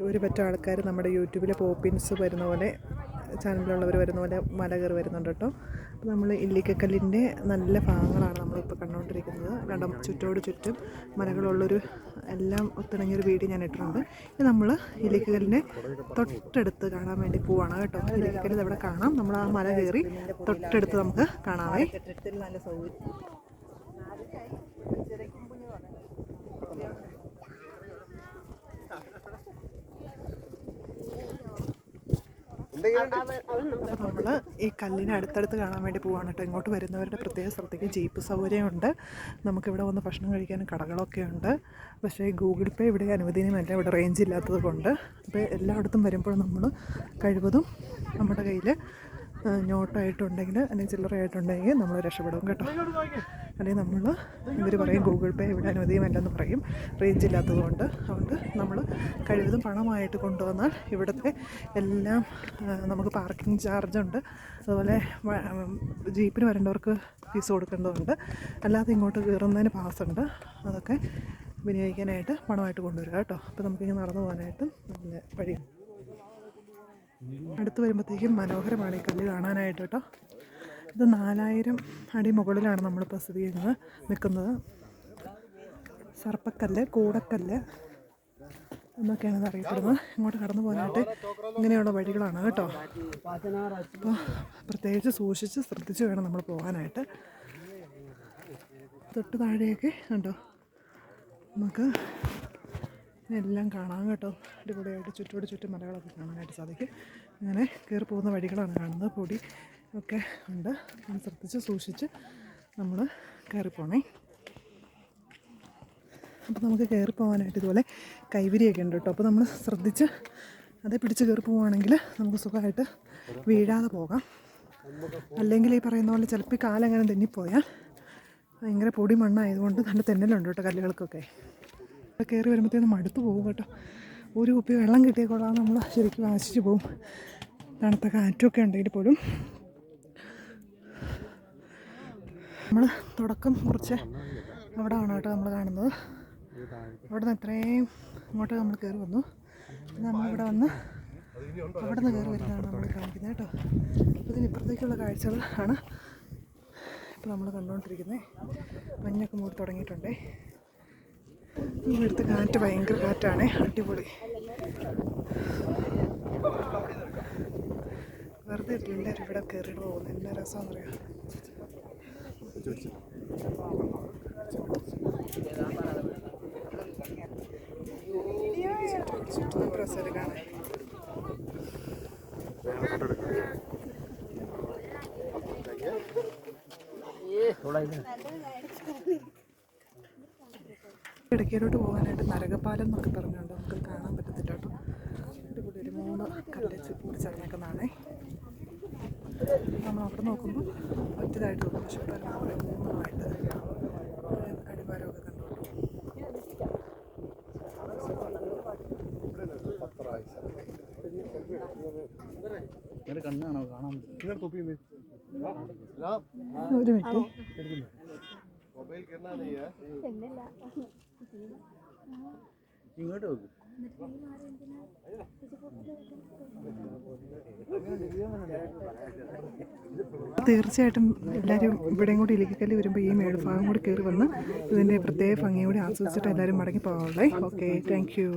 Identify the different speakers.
Speaker 1: ഒരു പറ്റം ആൾക്കാർ നമ്മുടെ യൂട്യൂബിലെ പോപ്പിൻസ് വരുന്ന പോലെ ചാനലിലുള്ളവർ വരുന്ന പോലെ മല കയറി വരുന്നുണ്ട് കേട്ടോ. അപ്പോൾ നമ്മൾ ഇല്ലിക്കക്കല്ലിൻ്റെ നല്ല ഭാഗങ്ങളാണ് നമ്മളിപ്പോൾ കണ്ടുകൊണ്ടിരിക്കുന്നത്. കണ്ടം ചുറ്റോട് ചുറ്റും മലകളുള്ളൊരു എല്ലാം ഒത്തിണങ്ങിയൊരു വീഡിയോ ഞാൻ ഇട്ടിട്ടുണ്ട്. ഇത് നമ്മൾ ഇല്ലിക്കക്കല്ലിനെ തൊട്ടടുത്ത് കാണാൻ വേണ്ടി പോവാണ് കേട്ടോ. ഇല്ലിക്കക്കല്ല് അവിടെ കാണാം. നമ്മൾ ആ മല കയറി തൊട്ടടുത്ത് നമുക്ക് കാണാവേ. നല്ല സൗകര്യം. നമ്മൾ ഈ കല്ലിനെ അടുത്തടുത്ത് കാണാൻ വേണ്ടി പോവാണ് കേട്ടോ. ഇങ്ങോട്ട് വരുന്നവരുടെ പ്രത്യേക സ്ഥലത്തേക്ക് ജീപ്പ് സൗകര്യമുണ്ട്. നമുക്കിവിടെ വന്ന് ഭക്ഷണം കഴിക്കാനും കടകളൊക്കെ ഉണ്ട്. പക്ഷേ ഗൂഗിൾ പേ ഇവിടെ അനുവദനീയമല്ല, ഇവിടെ റേഞ്ച് ഇല്ലാത്തത് കൊണ്ട്. അപ്പോൾ എല്ലായിടത്തും വരുമ്പോൾ നമ്മൾ കഴിവതും നമ്മുടെ കയ്യിൽ നോട്ടായിട്ടുണ്ടെങ്കിൽ അല്ലെങ്കിൽ ചില്ലറയായിട്ടുണ്ടെങ്കിൽ നമ്മൾ രക്ഷപ്പെടും കേട്ടോ. അല്ലെങ്കിൽ ഇവർ പറയും ഗൂഗിൾ പേ ഇവിടെ അനുവദനീയമല്ലെന്ന് പറയും, റേഞ്ച് ഇല്ലാത്തത് കൊണ്ട്. അതുകൊണ്ട് നമ്മൾ കഴിവതും പണമായിട്ട് കൊണ്ടുവന്നാൽ ഇവിടുത്തെ എല്ലാം നമുക്ക് പാർക്കിംഗ് ചാർജുണ്ട്. അതുപോലെ ജീപ്പിന് വരേണ്ടവർക്ക് ഫീസ് കൊടുക്കേണ്ടതുണ്ട്. അല്ലാതെ ഇങ്ങോട്ട് കയറുന്നതിന് പാസ്സുണ്ട്. അതൊക്കെ വിനിയോഗിക്കാനായിട്ട് പണമായിട്ട് കൊണ്ടുവരിക കേട്ടോ. അപ്പോൾ നമുക്കിങ്ങനെ നടന്നു പോകാനായിട്ട് നല്ല വഴിയുണ്ട്. അടുത്ത് വരുമ്പോഴത്തേക്കും മനോഹരമാണ് ഈ കല്ല് കാണാനായിട്ട് കേട്ടോ. ഇത് 4000 അടി മുകളിലാണ് നമ്മളിപ്പോൾ സ്ഥിതി ചെയ്യുന്നത് നിൽക്കുന്നത്. സർപ്പക്കല്ല്, കൂടക്കല്ല് എന്നൊക്കെയാണ് ഇത് അറിയപ്പെടുന്നത്. ഇങ്ങോട്ട് കടന്നു പോകാനായിട്ട് ഇങ്ങനെയുള്ള വഴികളാണ് കേട്ടോ. അപ്പോൾ പ്രത്യേകിച്ച് സൂക്ഷിച്ച് ശ്രദ്ധിച്ച് വേണം നമ്മൾ പോകാനായിട്ട്. തൊട്ട് താഴെയൊക്കെ ഉണ്ടോ നമുക്ക് എല്ലാം കാണാം കേട്ടോ. അടിപൊളിയായിട്ട് ചുറ്റോട് ചുറ്റും മലകളൊക്കെ കാണാനായിട്ട് സാധിക്കും. അങ്ങനെ കയറി പോകുന്ന വഴികളാണ് കാണുന്നത്. പൊടി ഒക്കെ ഉണ്ട്. ശ്രദ്ധിച്ച് സൂക്ഷിച്ച് നമ്മൾ കയറിപ്പോണേ. അപ്പോൾ നമുക്ക് കയറി പോകാനായിട്ട് ഇതുപോലെ കൈവിരിയൊക്കെ ഉണ്ട് കേട്ടോ. അപ്പോൾ നമ്മൾ ശ്രദ്ധിച്ച് അതേ പിടിച്ച് കയറി പോവുകയാണെങ്കിൽ നമുക്ക് സുഖമായിട്ട് വീഴാതെ പോകാം. അല്ലെങ്കിൽ ഈ പറയുന്ന പോലെ ചിലപ്പോൾ കാലങ്ങനെ തെന്നിപ്പോയാൽ ഭയങ്കര പൊടി മണ്ണായതുകൊണ്ട് നല്ല തെന്നലുണ്ട് കേട്ടോ കല്ലുകൾക്കൊക്കെ. കയറി വരുമ്പോഴത്തേനും മടുത്ത് പോകും കേട്ടോ. ഒരു കുപ്പി വെള്ളം കിട്ടിയേക്കൊള്ളാം നമ്മൾ ശരിക്കും ആശിച്ച് പോകും. തണുത്ത കാറ്റൊക്കെ ഉണ്ടെങ്കിൽ പോലും. നമ്മൾ തുടക്കം കുറച്ച് അവിടെ ആണ് കേട്ടോ നമ്മൾ കാണുന്നത്. അവിടെ നിന്ന് എത്രയും ഇങ്ങോട്ട് നമ്മൾ കയറി വന്നു. നമ്മളിവിടെ വന്ന് അവിടെ നിന്ന് കയറി വരുന്നതാണ് നമ്മൾ കാണിക്കുന്നത് കേട്ടോ. അപ്പോൾ ഇതിനിപ്പുറത്തേക്കുള്ള കാഴ്ചകൾ ആണ് ഇപ്പോൾ നമ്മൾ കണ്ടുകൊണ്ടിരിക്കുന്നത്. മഞ്ഞൊക്കെ മൂടി തുടങ്ങിയിട്ടുണ്ടേ. ഇവിടുത്തെ കാറ്റ് ഭയങ്കര കാറ്റാണ്, അടിപൊളി. വെറുതെ എല്ലാവരും ഇവിടെ കയറിയിട്ട് പോകുന്നത് എന്നാ രസമാണെന്നറിയാം. രസമല്ലേ കാണാൻ. ഇടയ്ക്കലോട്ട് പോകാനായിട്ട് നരകപ്പാലം എന്നൊക്കെ പറഞ്ഞുകൊണ്ട് നമുക്ക് കാണാൻ പറ്റത്തില്ല കേട്ടോ. അടിപൊളി ഒരു 3 കല്ല് പിടിച്ചറിഞ്ഞേക്കുന്നതാണേ. നമ്മൾ അവിടെ നോക്കുമ്പോൾ ഒറ്റതായിട്ട് തോന്നും. പക്ഷേ ഇവിടെ 3 അടിവാരമൊക്കെ കണ്ടോളൂ. ഒരു മിനിറ്റ്. ഇങ്ങോട്ട് നോക്ക്. തീർച്ചയായിട്ടും എല്ലാവരും ഇവിടെയും കൂടി ഇല്ലിക്കക്കല്ല് വരുമ്പോൾ ഈ മേൽഭാഗം കൂടി കയറി വന്ന് ഇതിൻ്റെ പ്രത്യേക ഭംഗിയും കൂടി ആസ്വദിച്ചിട്ട് എല്ലാവരും മടങ്ങി പോകാനുള്ളേ. Okay, thank you.